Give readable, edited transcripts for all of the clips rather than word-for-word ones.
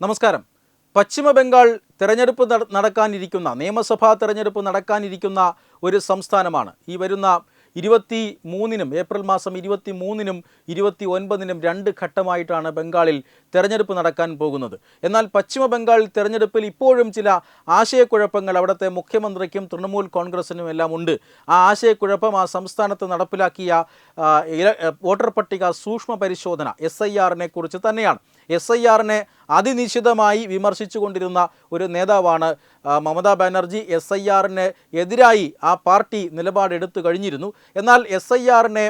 നമസ്കാരം. പശ്ചിമ ബംഗാൾ തെരഞ്ഞെടുപ്പ് നടക്കാനിരിക്കുന്ന നിയമസഭാ തെരഞ്ഞെടുപ്പ് നടക്കാനിരിക്കുന്ന ഒരു സംസ്ഥാനമാണ്. ഈ വരുന്ന 23-നും ഏപ്രിൽ മാസം 23-നും 29-നും 2 ഘട്ടമായിട്ടാണ് ബംഗാളിൽ തെരഞ്ഞെടുപ്പ് നടക്കാൻ പോകുന്നത്. എന്നാൽ പശ്ചിമ ബംഗാൾ തെരഞ്ഞെടുപ്പിൽ ഇപ്പോഴും ചില ആശയക്കുഴപ്പങ്ങൾ അവിടുത്തെ മുഖ്യമന്ത്രിക്കും തൃണമൂൽ കോൺഗ്രസിനും എല്ലാം ഉണ്ട്. ആ ആശയക്കുഴപ്പം ആ സംസ്ഥാനത്ത് നടപ്പിലാക്കിയ വോട്ടർ പട്ടിക സൂക്ഷ്മ പരിശോധന SIRനെ കുറിച്ച് തന്നെയാണ്. SIRനെ അതിനിശിതമായി വിമർശിച്ചു കൊണ്ടിരുന്ന ഒരു നേതാവാണ് മമതാ ബാനർജി. SIRന് എതിരായി ആ പാർട്ടി നിലപാടെടുത്തു കഴിഞ്ഞിരുന്നു. എന്നാൽ SIRനെ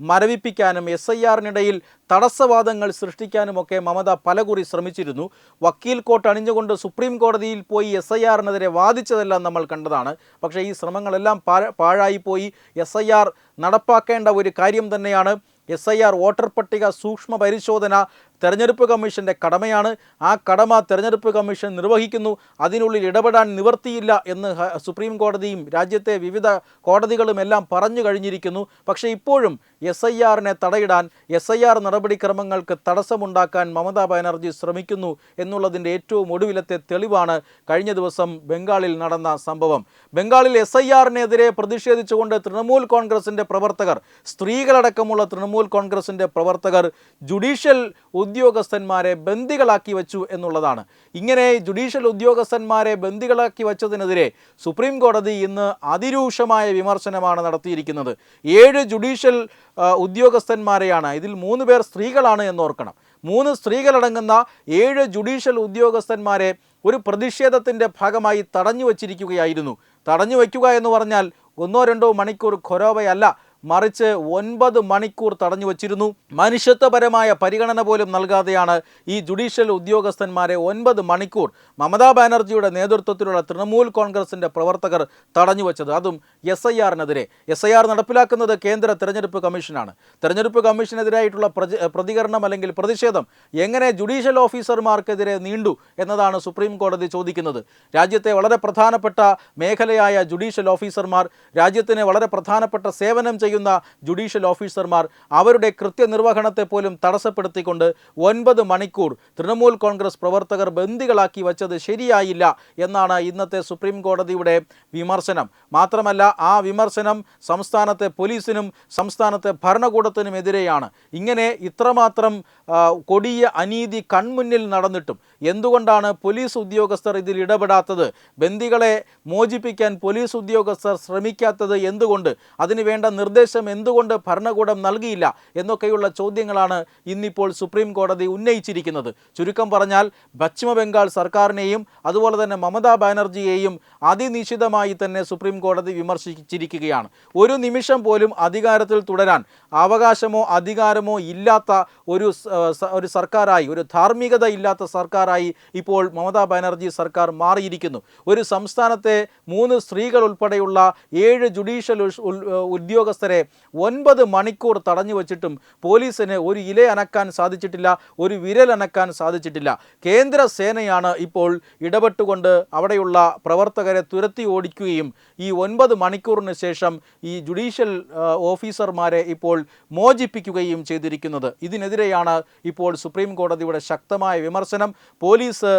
മരവിപ്പിക്കാനും SIRനിടയിൽ തടസ്സവാദങ്ങൾ സൃഷ്ടിക്കാനുമൊക്കെ മമത പലകുറി ശ്രമിച്ചിരുന്നു. വക്കീൽ കോട്ട് അണിഞ്ഞുകൊണ്ട് സുപ്രീം കോടതിയിൽ പോയി SIRനെതിരെ വാദിച്ചതെല്ലാം നമ്മൾ കണ്ടതാണ്. പക്ഷേ ഈ ശ്രമങ്ങളെല്ലാം പാഴായിപ്പോയി. SIR നടപ്പാക്കേണ്ട ഒരു കാര്യം തന്നെയാണ്. SIR വോട്ടർ പട്ടിക സൂക്ഷ്മ പരിശോധന തെരഞ്ഞെടുപ്പ് കമ്മീഷൻ്റെ കടമയാണ്. ആ കടമ തെരഞ്ഞെടുപ്പ് കമ്മീഷൻ നിർവഹിക്കുന്നു. അതിനുള്ളിൽ ഇടപെടാൻ നിവർത്തിയില്ല എന്ന് സുപ്രീം കോടതിയും രാജ്യത്തെ വിവിധ കോടതികളുമെല്ലാം പറഞ്ഞു കഴിഞ്ഞിരിക്കുന്നു. പക്ഷേ ഇപ്പോഴും SIRനെ തടയിടാൻ, SIR നടപടിക്രമങ്ങൾക്ക് തടസ്സമുണ്ടാക്കാൻ മമതാ ബാനർജി ശ്രമിക്കുന്നു എന്നുള്ളതിൻ്റെ ഏറ്റവും ഒടുവിലത്തെ തെളിവാണ് കഴിഞ്ഞ ദിവസം ബംഗാളിൽ നടന്ന സംഭവം. ബംഗാളിൽ SIRനെതിരെ പ്രതിഷേധിച്ചുകൊണ്ട് തൃണമൂൽ കോൺഗ്രസിൻ്റെ പ്രവർത്തകർ, സ്ത്രീകളടക്കമുള്ള തൃണമൂൽ കോൺഗ്രസിൻ്റെ പ്രവർത്തകർ ജുഡീഷ്യൽ ഉദ്യോഗസ്ഥന്മാരെ ബന്ദികളാക്കി വെച്ചു എന്നുള്ളതാണ്. ഇങ്ങനെ ജുഡീഷ്യൽ ഉദ്യോഗസ്ഥന്മാരെ ബന്ദികളാക്കി വെച്ചതിനെതിരെ സുപ്രീം കോടതി ഇന്ന് അതിരൂക്ഷമായ വിമർശനമാണ് നടത്തിയിരിക്കുന്നത്. 7 ജുഡീഷ്യൽ ഉദ്യോഗസ്ഥന്മാരെയാണ്, ഇതിൽ 3 പേർ സ്ത്രീകളാണ് എന്നോർക്കണം. 3 സ്ത്രീകളടങ്ങുന്ന 7 ജുഡീഷ്യൽ ഉദ്യോഗസ്ഥന്മാരെ ഒരു പ്രതിഷേധത്തിൻ്റെ ഭാഗമായി തടഞ്ഞു വച്ചിരിക്കുകയായിരുന്നു. തടഞ്ഞു വയ്ക്കുക എന്ന് പറഞ്ഞാൽ 1-2 മണിക്കൂർ ഖൊരോവയല്ല, മറിച്ച് 9 മണിക്കൂർ തടഞ്ഞു വച്ചിരുന്നു. മനുഷ്യത്വപരമായ പരിഗണന പോലും നൽകാതെയാണ് ഈ ജുഡീഷ്യൽ ഉദ്യോഗസ്ഥന്മാരെ 9 മണിക്കൂർ മമതാ ബാനർജിയുടെ നേതൃത്വത്തിലുള്ള തൃണമൂൽ കോൺഗ്രസിൻ്റെ പ്രവർത്തകർ തടഞ്ഞു വച്ചത്. അതും SIRനെതിരെ. SIR നടപ്പിലാക്കുന്നത് കേന്ദ്ര തെരഞ്ഞെടുപ്പ് കമ്മീഷനാണ്. തെരഞ്ഞെടുപ്പ് കമ്മീഷനെതിരായിട്ടുള്ള പ്രതികരണം അല്ലെങ്കിൽ പ്രതിഷേധം എങ്ങനെ ജുഡീഷ്യൽ ഓഫീസർമാർക്കെതിരെ നീണ്ടു എന്നതാണ് സുപ്രീം കോടതി ചോദിക്കുന്നത്. രാജ്യത്തെ വളരെ പ്രധാനപ്പെട്ട മേഖലയായ ജുഡീഷ്യൽ ഓഫീസർമാർ, രാജ്യത്തിന് വളരെ പ്രധാനപ്പെട്ട സേവനം ചെയ്യുന്ന ജുഡീഷ്യൽ ഓഫീസർമാർ, അവരുടെ കൃത്യനിർവഹണത്തെ പോലും തടസ്സപ്പെടുത്തിക്കൊണ്ട് 9 മണിക്കൂർ തൃണമൂൽ കോൺഗ്രസ് പ്രവർത്തകർ ബന്ദികളാക്കി വച്ചത് ശരിയായില്ല എന്നാണ് ഇന്നത്തെ സുപ്രീം കോടതിയുടെ വിമർശനം. മാത്രമല്ല, ആ വിമർശനം സംസ്ഥാനത്തെ പോലീസിനും സംസ്ഥാനത്തെ ഭരണകൂടത്തിനുമെതിരെയാണ്. ഇങ്ങനെ ഇത്രമാത്രം കൊടിയ അനീതി കൺമുന്നിൽ നടന്നിട്ടും എന്തുകൊണ്ടാണ് പോലീസ് ഉദ്യോഗസ്ഥർ ഇതിൽ ഇടപെടാത്തത്? ബന്ദികളെ മോചിപ്പിക്കാൻ പോലീസ് ഉദ്യോഗസ്ഥർ ശ്രമിക്കാത്തത് എന്തുകൊണ്ട്? അതിനുവേണ്ട നിർദ്ദേശം എന്തുകൊണ്ട് ഭരണകൂടം നൽകിയില്ല എന്നൊക്കെയുള്ള ചോദ്യങ്ങളാണ് ഇന്നിപ്പോൾ സുപ്രീം കോടതി ഉന്നയിച്ചിരിക്കുന്നത്. ചുരുക്കം പറഞ്ഞാൽ പശ്ചിമ ബംഗാൾ സർക്കാരിനെയും അതുപോലെ തന്നെ മമതാ ബാനർജിയെയും അതിനിശിതമായി തന്നെ സുപ്രീം കോടതി വിമർശിച്ചിരിക്കുകയാണ്. ഒരു നിമിഷം പോലും അധികാരത്തിൽ തുടരാൻ അവകാശമോ അധികാരമോ ഇല്ലാത്ത ഒരു സർക്കാരായി, ഒരു ധാർമ്മികത ഇല്ലാത്ത സർക്കാരായി ഇപ്പോൾ മമതാ ബാനർജി സർക്കാർ മാറിയിരിക്കുന്നു. ഒരു സംസ്ഥാനത്തെ 3 സ്ത്രീകൾ ഉൾപ്പെടെയുള്ള 7 ജുഡീഷ്യൽ ഉദ്യോഗസ്ഥരെ 9 മണിക്കൂർ തടഞ്ഞു വച്ചിട്ടും പോലീസിന് ഒരു ഇല അനക്കാൻ സാധിച്ചിട്ടില്ല, ഒരു വിരൽ അനക്കാൻ സാധിച്ചിട്ടില്ല. കേന്ദ്ര സേനയാണ് ഇപ്പോൾ ഇടപെട്ടുകൊണ്ട് അവിടെയുള്ള പ്രവർത്തകരെ തുരത്തി ഓടിക്കുകയും ഈ 9 മണിക്കൂറിന് ശേഷം ഈ ജുഡീഷ്യൽ ഓഫീസർമാരെ ഇപ്പോൾ മോചിപ്പിക്കുകയും ചെയ്തിരിക്കുന്നത്. ഇതിനെതിരെയാണ് ഇപ്പോൾ സുപ്രീം കോടതിയുടെ ശക്തമായ വിമർശനം. പോലീസ്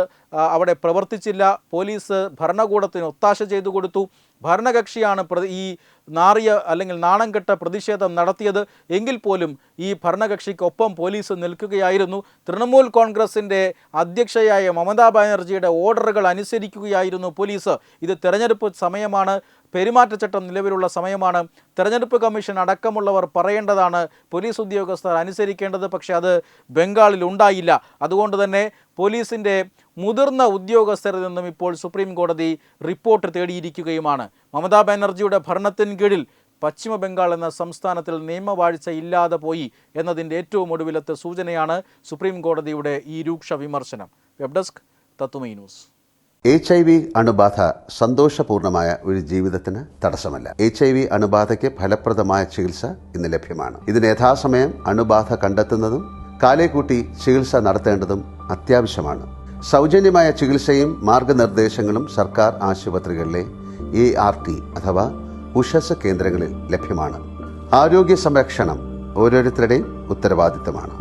അവിടെ പ്രവർത്തിച്ചില്ല, പോലീസ് ഭരണകൂടത്തിന് ഒത്താശ ചെയ്തു കൊടുത്തു. ഭരണകക്ഷിയാണ് ഈ നാറിയ അല്ലെങ്കിൽ നാണം കെട്ട പ്രതിഷേധം നടത്തിയത്. എങ്കിൽ പോലും ഈ ഭരണകക്ഷിക്കൊപ്പം പോലീസ് നിൽക്കുകയായിരുന്നു. തൃണമൂൽ കോൺഗ്രസിൻ്റെ അധ്യക്ഷയായ മമതാ ബാനർജിയുടെ ഓർഡറുകൾ അനുസരിക്കുകയായിരുന്നു പോലീസ്. ഇത് തെരഞ്ഞെടുപ്പ് സമയമാണ്, പെരുമാറ്റച്ചട്ടം നിലവിലുള്ള സമയമാണ്. തെരഞ്ഞെടുപ്പ് കമ്മീഷൻ അടക്കമുള്ളവർ പറയേണ്ടതാണ് പോലീസ് ഉദ്യോഗസ്ഥർ അനുസരിക്കേണ്ടത്. പക്ഷേ അത് ബംഗാളിൽ ഉണ്ടായില്ല. അതുകൊണ്ട് തന്നെ പോലീസിൻ്റെ മുതിർന്ന ഉദ്യോഗസ്ഥരിൽ നിന്നും ഇപ്പോൾ സുപ്രീം കോടതി റിപ്പോർട്ട് തേടിയിരിക്കുകയുമാണ്. മമതാ ബാനർജിയുടെ ഭരണത്തിന് കീഴിൽ പശ്ചിമ ബംഗാൾ എന്ന സംസ്ഥാനത്തിൽ നിയമവാഴ്ച ഇല്ലാതെ പോയി എന്നതിൻ്റെ ഏറ്റവും ഒടുവിലത്തെ സൂചനയാണ് സുപ്രീം കോടതിയുടെ ഈ രൂക്ഷ വിമർശനം. വെബ് ഡെസ്ക് തത്തുമൈ ന്യൂസ്. HIV അണുബാധ സന്തോഷപൂർണമായ ഒരു ജീവിതത്തിന് തടസ്സമല്ല. HIV അണുബാധയ്ക്ക് ഫലപ്രദമായ ചികിത്സ ഇന്ന് ലഭ്യമാണ്. ഇതിന് യഥാസമയം അണുബാധ കണ്ടെത്തുന്നതും കാലേക്കൂട്ടി ചികിത്സ നടത്തേണ്ടതും അത്യാവശ്യമാണ്. സൗജന്യമായ ചികിത്സയും മാർഗനിർദ്ദേശങ്ങളും സർക്കാർ ആശുപത്രികളിലെ ART അഥവാ ഉഷസ് കേന്ദ്രങ്ങളിൽ ലഭ്യമാണ്. ആരോഗ്യ സംരക്ഷണം ഓരോരുത്തരുടെയും ഉത്തരവാദിത്തമാണ്.